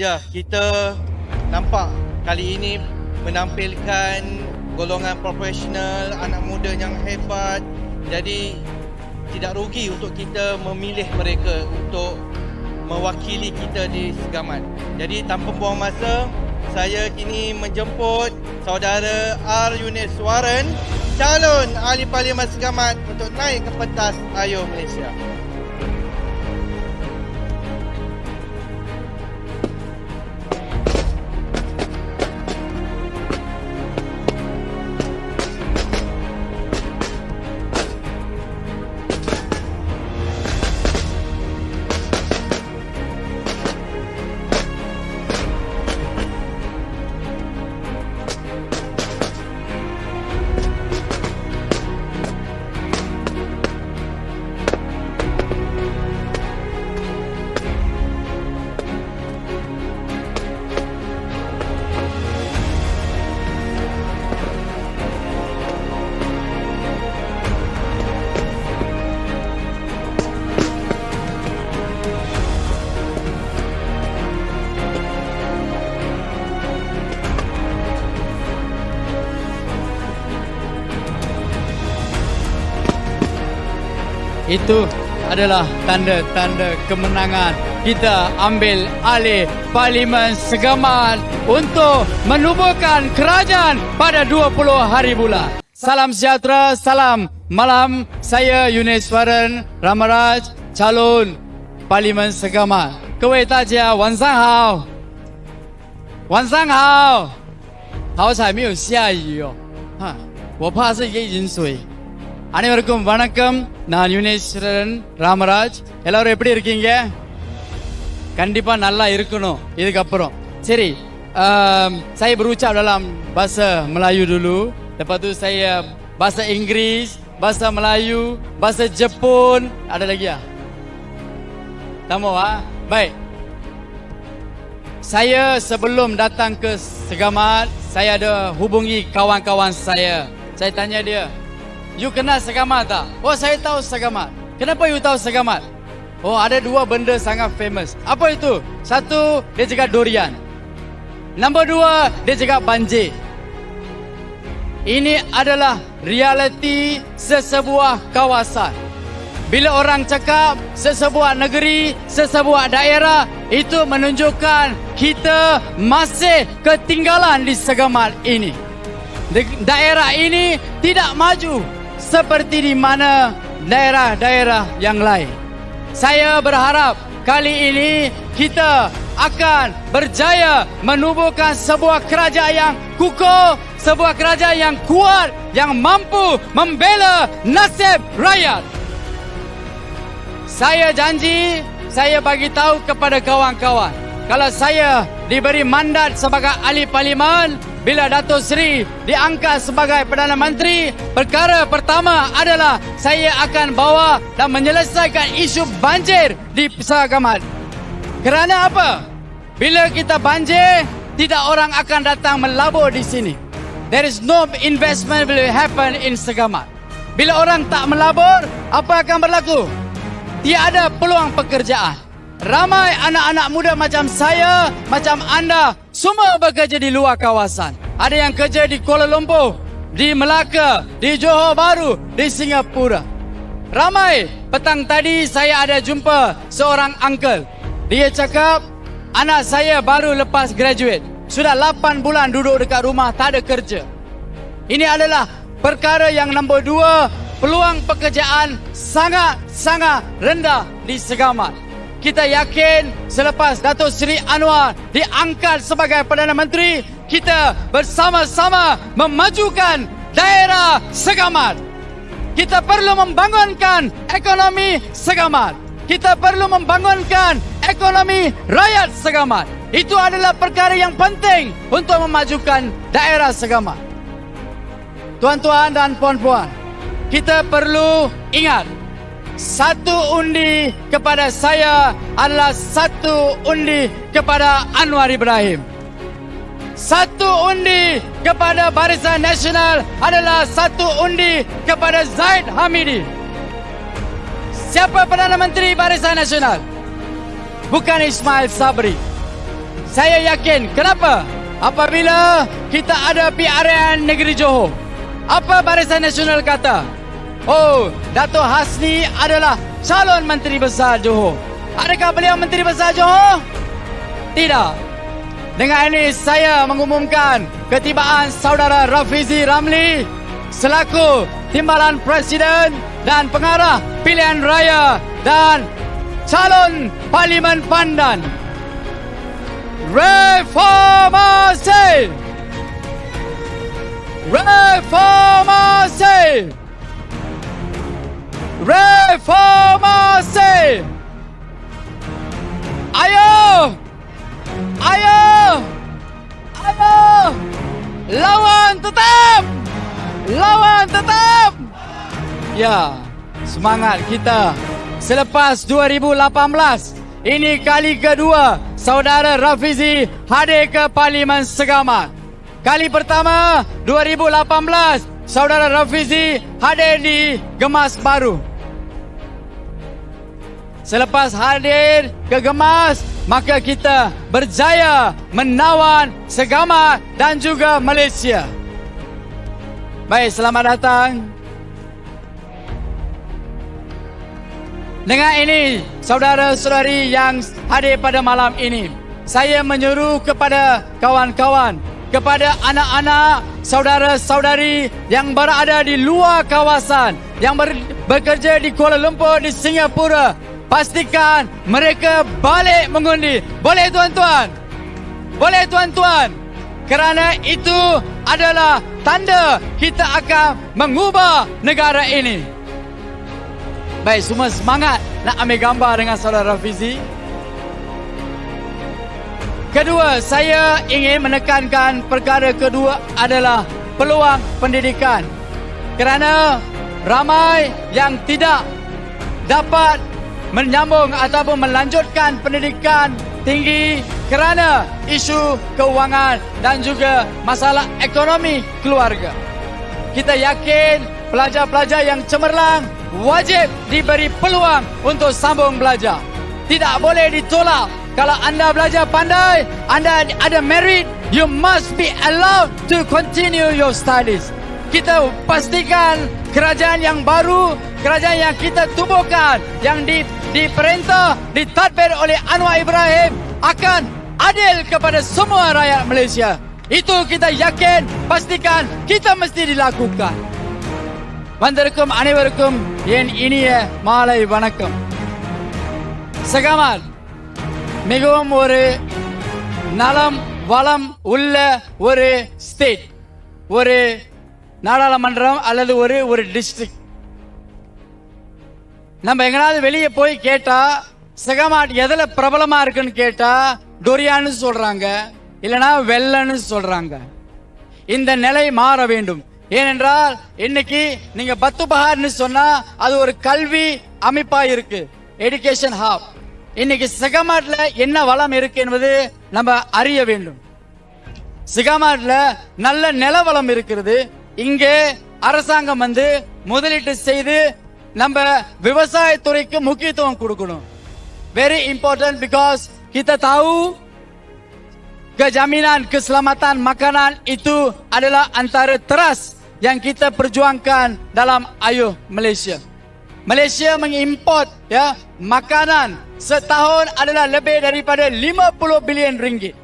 Ya, kita nampak kali ini menampilkan golongan profesional, anak muda yang hebat. Jadi tidak rugi untuk kita memilih mereka untuk mewakili kita di Segamat. Jadi tanpa buang masa, saya kini menjemput saudara R. Yuneswaran, calon ahli Parlimen Segamat untuk naik ke pentas Ayo Malaysia. Itu adalah tanda-tanda kemenangan. Kita ambil alih Parlimen Segamat untuk menubuhkan kerajaan pada 20 hari bulan. Salam sejahtera, salam malam. Saya Yuneswaran Ramaraj, calon Parlimen Segamat. 各位大家晚上好，晚上好。好彩没有下雨哦，我怕是一个饮水。அனைவருக்கும் வணக்கம். நான் யுனேஸ்வரன் ராமராஜ். எல்லாரும் எப்படி இருக்கீங்க? கண்டிப்பா நல்லா இருக்கணும் இதுக்கப்புறம். Seri, saya berucap dalam bahasa Melayu dulu. Lepas tu saya bahasa Inggeris, bahasa Melayu, bahasa Jepun. Ada lagi ya? Tak mau Baik. Saya sebelum datang ke Segamat, saya ada hubungi kawan-kawan saya. Saya tanya dia, "You kenal Segamat tak?" "Oh, saya tahu Segamat." "Kenapa you tahu Segamat?" "Oh, ada dua benda sangat famous." "Apa itu?" "Satu, dia cakap durian. Nombor dua, dia cakap banjir." Ini adalah realiti sesebuah kawasan. Bila orang cakap sesebuah negeri, sesebuah daerah, itu menunjukkan kita masih ketinggalan di Segamat ini. Daerah ini tidak maju seperti di mana daerah-daerah yang lain. Saya berharap kali ini kita akan berjaya menubuhkan sebuah kerajaan yang kukuh, sebuah kerajaan yang kuat, yang mampu membela nasib rakyat. Saya janji, saya bagi tahu kepada kawan-kawan, kalau saya diberi mandat sebagai ahli parlimen, bila Dato' Seri diangkat sebagai Perdana Menteri, perkara pertama adalah saya akan bawa dan menyelesaikan isu banjir di Segamat. Kerana apa? Bila kita banjir, tidak orang akan datang melabur di sini. There is no investment will happen in Segamat. Bila orang tak melabur, apa akan berlaku? Tiada peluang pekerjaan. Ramai anak-anak muda macam saya, macam anda, semua bekerja di luar kawasan. Ada yang kerja di Kuala Lumpur, di Melaka, di Johor Bahru, di Singapura. Ramai. Petang tadi saya ada jumpa seorang uncle. Dia cakap, anak saya baru lepas graduate. Sudah 8 bulan duduk dekat rumah, tak ada kerja. Ini adalah perkara yang nombor 2. Peluang pekerjaan sangat-sangat rendah di Segamat. Kita yakin selepas Dato' Seri Anwar diangkat sebagai Perdana Menteri, kita bersama-sama memajukan daerah Segamat. Kita perlu membangunkan ekonomi Segamat. Kita perlu membangunkan ekonomi rakyat Segamat. Itu adalah perkara yang penting untuk memajukan daerah Segamat. Tuan-tuan dan puan-puan, kita perlu ingat, satu undi kepada saya adalah satu undi kepada Anwar Ibrahim. Satu undi kepada Barisan Nasional adalah satu undi kepada Zaid Hamidi. Siapa Perdana Menteri Barisan Nasional? Bukan Ismail Sabri. Saya yakin. Kenapa? Apabila kita ada PRN Negeri Johor, apa Barisan Nasional kata? Oh, Dato' Hasni adalah calon Menteri Besar Johor. Adakah beliau Menteri Besar Johor? Tidak. Dengan ini saya mengumumkan ketibaan saudara Rafizi Ramli selaku Timbalan Presiden dan Pengarah Pilihan Raya dan calon Parlimen Pandan. Reformasi! Reformasi! Reformasi! Ayo! Ayo! Ayo! Lawan tetap! Lawan tetap! Ya, semangat kita. Selepas 2018, ini kali kedua saudara Rafizi hadir ke Parlimen Segamat. Kali pertama 2018 saudara Rafizi hadir di Gemas Baru. Selepas hadir ke Gemas, maka kita berjaya menawan Segamat dan juga Malaysia. Baik, selamat datang. Dengan ini, saudara-saudari yang hadir pada malam ini, saya menyuruh kepada kawan-kawan, kepada anak-anak, saudara-saudari yang berada di luar kawasan, yang bekerja di Kuala Lumpur, di Singapura, pastikan mereka balik mengundi. Boleh tuan-tuan? Boleh tuan-tuan? Kerana itu adalah tanda kita akan mengubah negara ini. Baik, semua semangat nak ambil gambar dengan saudara Rafizi. Kedua, saya ingin menekankan perkara kedua adalah peluang pendidikan. Kerana ramai yang tidak dapat menyambung ataupun melanjutkan pendidikan tinggi kerana isu keuangan dan juga masalah ekonomi keluarga. Kita yakin pelajar-pelajar yang cemerlang wajib diberi peluang untuk sambung belajar. Tidak boleh ditolak. Kalau anda belajar pandai, anda ada merit, you must be allowed to continue your studies. Kita pastikan kerajaan yang baru, kerajaan yang kita tubuhkan, yang diperintah, ditadbir oleh Anwar Ibrahim akan adil kepada semua rakyat Malaysia. Itu kita yakin, pastikan kita mesti dilakukan. வந்திருக்கும் அனைவருக்கும் என் இனிய மாலை வணக்கம். செகமால் மிகவும் ஒரு நலம் வளம் உள்ள ஒரு ஸ்டேட், ஒரு நாடாளுமன்றம் அல்லது ஒரு டிஸ்ட்ரிக்ட். நம்ம எங்கனாவது வெளியே போய் கேட்டா செகமாட் எதுல பிரபலமா இருக்குன்னு கேட்டா டொரியான்னு சொல்றாங்க, இல்லனா வெள்ளன்னு சொல்றாங்க. இந்த நிலை மாற வேண்டும். ஏனென்றால் இன்னைக்கு நீங்க பத்து பஹார்னு சொன்னா அது ஒரு கல்வி அமைப்பா இருக்கு, எஜுகேஷன் ஹப். இன்னைக்கு செகமாட்ல என்ன வளம் இருக்கு என்பது நம்ம அறிய வேண்டும். செகமாட்ல நல்ல நிலவளம் இருக்கிறது. இங்கே அரசாங்கம் முதலீட்டு செய்து நம்ம விவசாயத்துறைக்கு முக்கியத்துவம் கொடுக்கணும். Very important because kita tahu kejaminan keselamatan makanan itu adalah antara teras yang kita perjuangkan dalam Ayuh Malaysia. Malaysia mengimport makanan setahun adalah lebih daripada 50 bilion ringgit.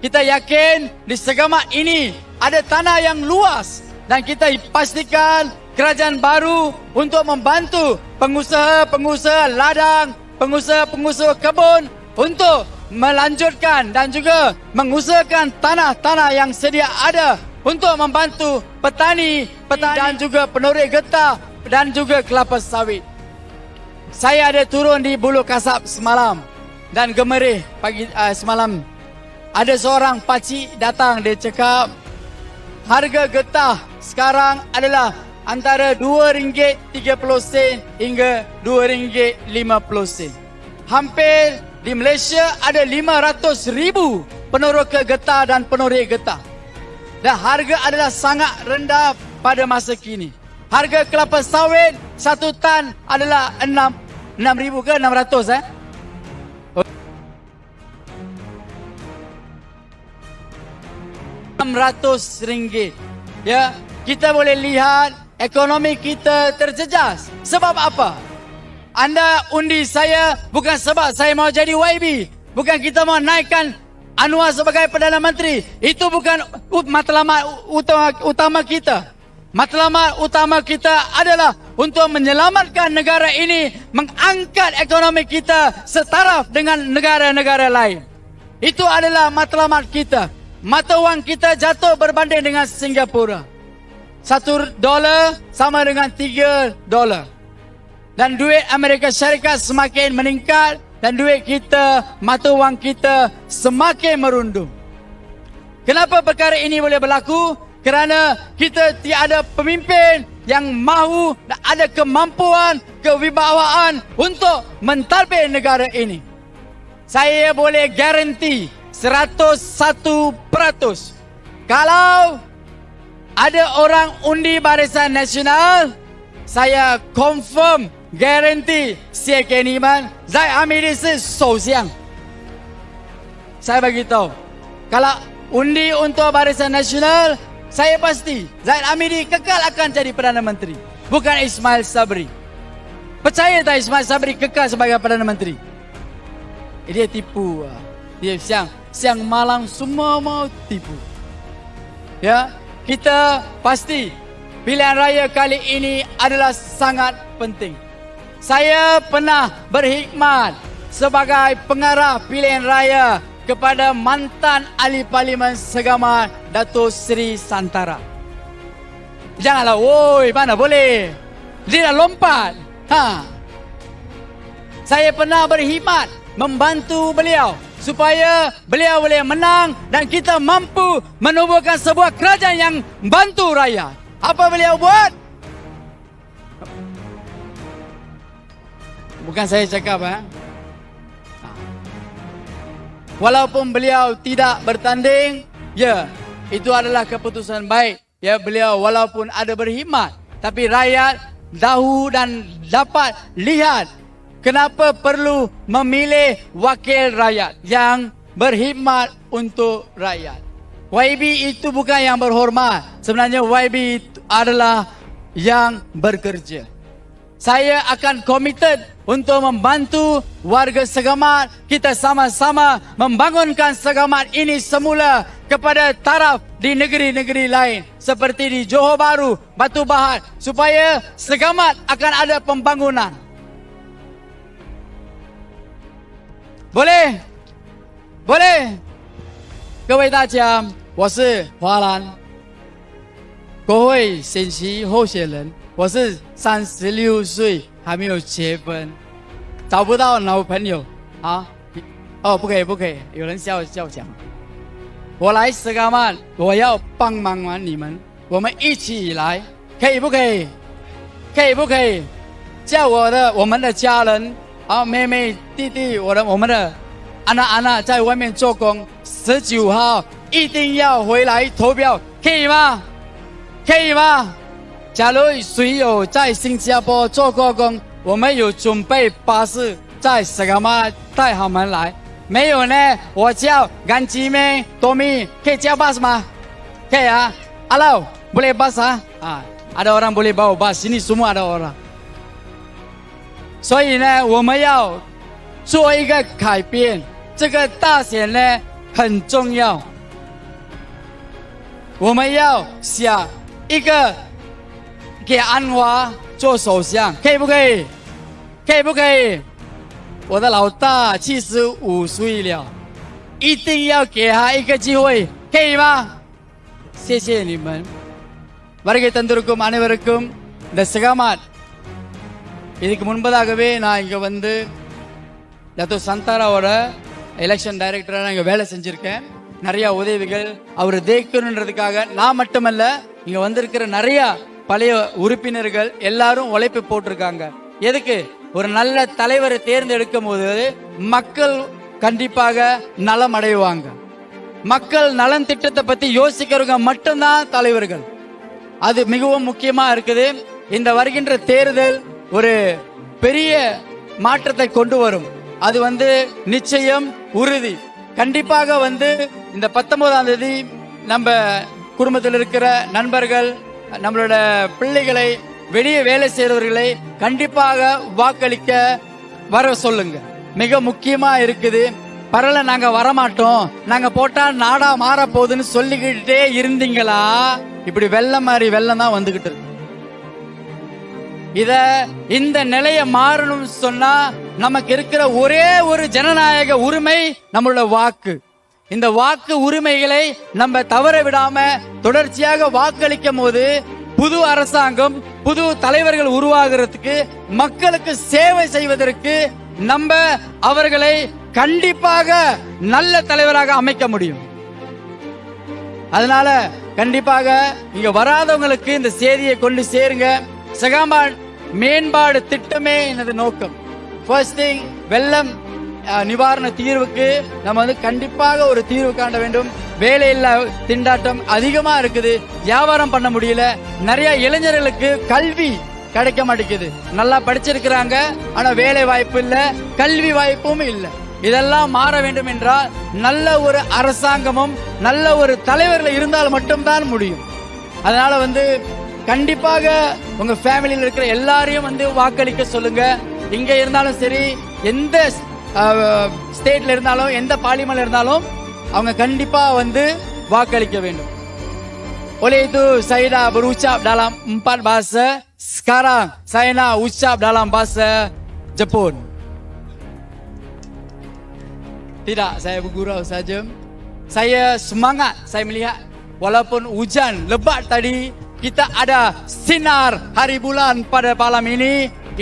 Kita yakin di Segamat ini ada tanah yang luas dan kita pastikan kerajaan baru untuk membantu pengusaha-pengusaha ladang, pengusaha-pengusaha kebun untuk melanjutkan dan juga mengusahakan tanah-tanah yang sedia ada untuk membantu petani dan juga penoreh getah dan juga kelapa sawit. Saya ada turun di Bulu Kasab semalam dan gemerih pagi semalam. Ada seorang pakcik datang, dia cakap harga getah sekarang adalah antara RM2.30 hingga RM2.50. Hampir di Malaysia ada 500,000 peneroka getah dan penoreh getah. Dan harga adalah sangat rendah pada masa kini. Harga kelapa sawit 1 tan adalah 6,000 ke 600 RM600. Ya, kita boleh lihat ekonomi kita terjejas. Sebab apa? Anda undi saya bukan sebab saya mau jadi YB. Bukan kita mau naikkan Anwar sebagai Perdana Menteri. Itu bukan matlamat utama kita. Matlamat utama kita adalah untuk menyelamatkan negara ini, mengangkat ekonomi kita setaraf dengan negara-negara lain. Itu adalah matlamat kita. Mata wang kita jatuh berbanding dengan Singapura. $1 sama dengan $3. Dan duit Amerika Syarikat semakin meningkat dan duit kita, mata wang kita semakin merundum. Kenapa perkara ini boleh berlaku? Kerana kita tiada pemimpin yang mahu dan ada kemampuan, kewibawaan untuk mentadbir negara ini. Saya boleh garanti 101%. Kalau ada orang undi Barisan Nasional, saya confirm, garanti 谢给你们在阿米利是首相. Saya bagi tahu, kalau undi untuk Barisan Nasional, saya pasti Zaid Amiri kekal akan jadi Perdana Menteri, bukan Ismail Sabri. Percaya tak Ismail Sabri kekal sebagai Perdana Menteri? Dia tipu. Dia siang malang semua mau tipu. Ya, kita pasti pilihan raya kali ini adalah sangat penting. Saya pernah berkhidmat sebagai pengarah pilihan raya kepada mantan Ahli Parlimen Segamat Dato' Sri Santara. Janganlah, woi, mana boleh. Dia dah lompat. Saya pernah berkhidmat membantu beliau supaya beliau boleh menang dan kita mampu menubuhkan sebuah kerajaan yang membantu rakyat. Apa beliau buat? Bukan saya cakap. Walaupun beliau tidak bertanding, ya, itu adalah keputusan baik. Ya, beliau walaupun ada berkhidmat, tapi rakyat tahu dan dapat lihat kenapa perlu memilih wakil rakyat yang berkhidmat untuk rakyat. YB itu bukan yang berhormat. Sebenarnya YB itu adalah yang bekerja. Saya akan komited untuk membantu warga Segamat. Kita sama-sama membangunkan Segamat ini semula kepada taraf di negeri-negeri lain. Seperti di Johor Bahru, Batu Pahat. Supaya Segamat akan ada pembangunan. Boleh? Boleh? 各位大家，我是华兰，国会选席候选人。我是36岁，还没有结婚，找不到男朋友啊！哦，不可以，有人笑讲。我来石嘎曼，我要帮忙完你们，我们一起来，可以不可以？可以不可以？叫我们的家人啊，妹妹、弟弟，我们的安娜在外面做工，19号一定要回来投票，可以吗？可以吗？假如谁有在新加坡做过工，我们有准备巴士在石嘎玛带他们来。没有呢，我叫干姐妹多米，可以叫巴士吗？可以啊。Halo, boleh bas ada orang boleh bawa bas, sini semua ada orang. 所以呢，我们要做一个改变，这个大选呢很重要。我们要想一个。给安华做首相，可以不可以？可以不可以？我的老大75岁了，一定要给他一个机会，可以吗？谢谢你们。வருகை தந்திருக்கும் அனைவருக்கும் இந்த சிகாமாட் இதுக்கு முன்பதாகவே நான் இங்க வந்து டத்தோ சந்தாராவோட எலெக்ஷன் டைரக்டரா நான் இங்க வேலை செஞ்சிருக்கேன். நிறைய உதவிகள் அவர் ஜெயிக்கணுன்றதுக்காக நான் மட்டுமல்ல, இங்க வந்திருக்கிற நிறைய பழைய உறுப்பினர்கள் எல்லாரும் உழைப்பு போட்டிருக்காங்க. எதுக்கு? ஒரு நல்ல தலைவரை தேர்ந்தெடுக்கும் போது மக்கள் கண்டிப்பாக நலம் அடைவாங்க. மக்கள் நலன் திட்டத்தை பத்தி யோசிக்கிறவங்க மட்டும்தான் தலைவர்கள். அது மிகவும் முக்கியமா இருக்குது. இந்த வருகின்ற தேர்தல் ஒரு பெரிய மாற்றத்தை கொண்டு வரும். அது நிச்சயம் உறுதி. கண்டிப்பாக இந்த 19ஆம் தேதி நம்ம குடும்பத்தில் இருக்கிற நண்பர்கள், நம்மளோட பிள்ளைகளை, வெளியே வேலை செய்றவர்களை கண்டிப்பாக வாக்களிக்க வர சொல்லுங்க. மிக முக்கியமா இருக்குது. பரல நாங்க வரமாட்டோம், நாங்க போட்டா நாடா மாற போகுதுன்னு சொல்லிக்கிட்டே இருந்தீங்களா, இப்படி வெள்ளம் மாதிரி வெள்ளம் தான் வந்துகிட்டு இருக்கு. இந்த நிலைய மாறணும்னு சொன்னா நமக்கு இருக்கிற ஒரே ஒரு ஜனநாயக உரிமை நம்மளோட வாக்கு. இந்த வாக்கு உரிமைகளை நம்ம தவற விடாம தொடர்ச்சியாக வாக்களிக்கும் போது புது அரசாங்கம், புது தலைவர்கள் உருவாகிறதுக்கு, மக்களுக்கு சேவை செய்வதற்கு நம்ம அவர்களை கண்டிப்பாக நல்ல தலைவராக அமைக்க முடியும். அதனால கண்டிப்பாக இங்க வராதவங்களுக்கு இந்த செய்தியை கொண்டு சேருங்க. சகாமாட் மேம்பாடு திட்டமே எனது நோக்கம். ஃபர்ஸ்ட் திங், வெள்ளம் நிவாரண தீர்வுக்கு நம்ம கண்டிப்பாக ஒரு தீர்வு காண வேண்டும். வேலையில்லா திண்டாட்டம் அதிகமா இருக்குது, வியாபாரம் பண்ண முடியல, நிறைய இளைஞர்களுக்கு கல்வி கிடைக்க மாட்டேங்குது. நல்லா படிச்சிருக்கிறாங்க, ஆனா வேலை வாய்ப்பு இல்ல, கல்வி வாய்ப்பும் இல்ல. இதெல்லாம் மாற வேண்டும் என்றால் நல்ல ஒரு அரசாங்கமும் நல்ல ஒரு தலைவர்கள் இருந்தால் மட்டும்தான் முடியும். அதனால கண்டிப்பாக உங்க ஃபேமிலியில் இருக்கிற எல்லாரையும் வாக்களிக்க சொல்லுங்க. இங்க இருந்தாலும் சரி, எந்த ஸ்டேட்ல இருந்தாலும், எந்த பார்லிமெண்ட்ல இருந்தாலும் அவங்க கண்டிப்பா வாக்களிக்க வேண்டும். Oleh itu saya dah berucap dalam 4 bahasa. Sekarang saya nak ucap dalam bahasa Jepun. Tidak, saya bergurau saja. Saya semangat saya melihat walaupun hujan lebat tadi, kita ada sinar hari bulan pada malam ini.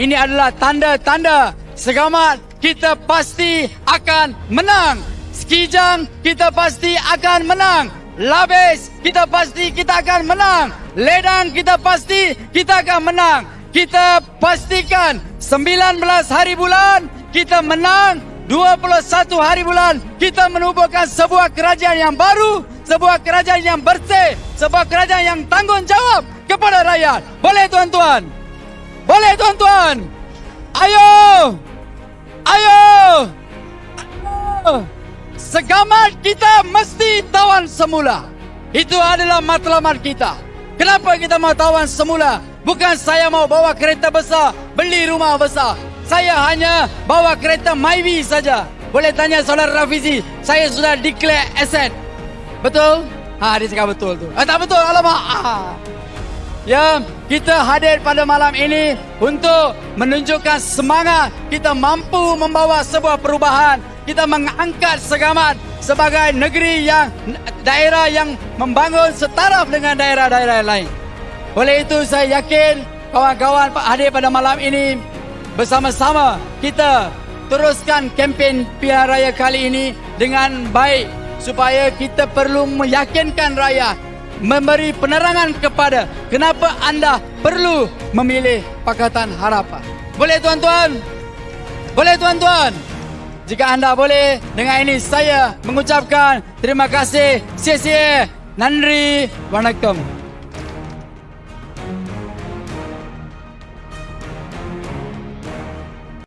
Ini adalah tanda-tanda Segamat kita pasti akan menang. Sekijang kita pasti akan menang. Labes kita pasti kita akan menang. Ledang kita pasti kita akan menang. Kita pastikan 19 hari bulan kita menang. 21 hari bulan kita menubuhkan sebuah kerajaan yang baru, sebuah kerajaan yang bersih, sebuah kerajaan yang tanggungjawab kepada rakyat. Boleh tuan-tuan? Boleh tuan-tuan? Ayo! Ayo! Ayo! Segamat kita mesti tawan semula. Itu adalah matlamat kita. Kenapa kita mau tawan semula? Bukan saya mau bawa kereta besar, beli rumah besar. Saya hanya bawa kereta Myvi saja. Boleh tanya saudara Rafizi, saya sudah declare asset. Betul? Dia cakap betul tu. Tak betul, alamak. Ya, kita hadir pada malam ini untuk menunjukkan semangat kita mampu membawa sebuah perubahan. Kita mengangkat Segamat sebagai negeri yang, daerah yang membangun setaraf dengan daerah-daerah lain. Oleh itu saya yakin kawan-kawan hadir pada malam ini, bersama-sama kita teruskan kempen pilihan raya kali ini dengan baik, supaya kita perlu meyakinkan rakyat, memberi penerangan kepada kenapa anda perlu memilih Pakatan Harapan. Boleh tuan-tuan? Boleh tuan-tuan? Jika anda boleh, dengan ini saya mengucapkan terima kasih. Sia-sia. Nandri. Vanakkam.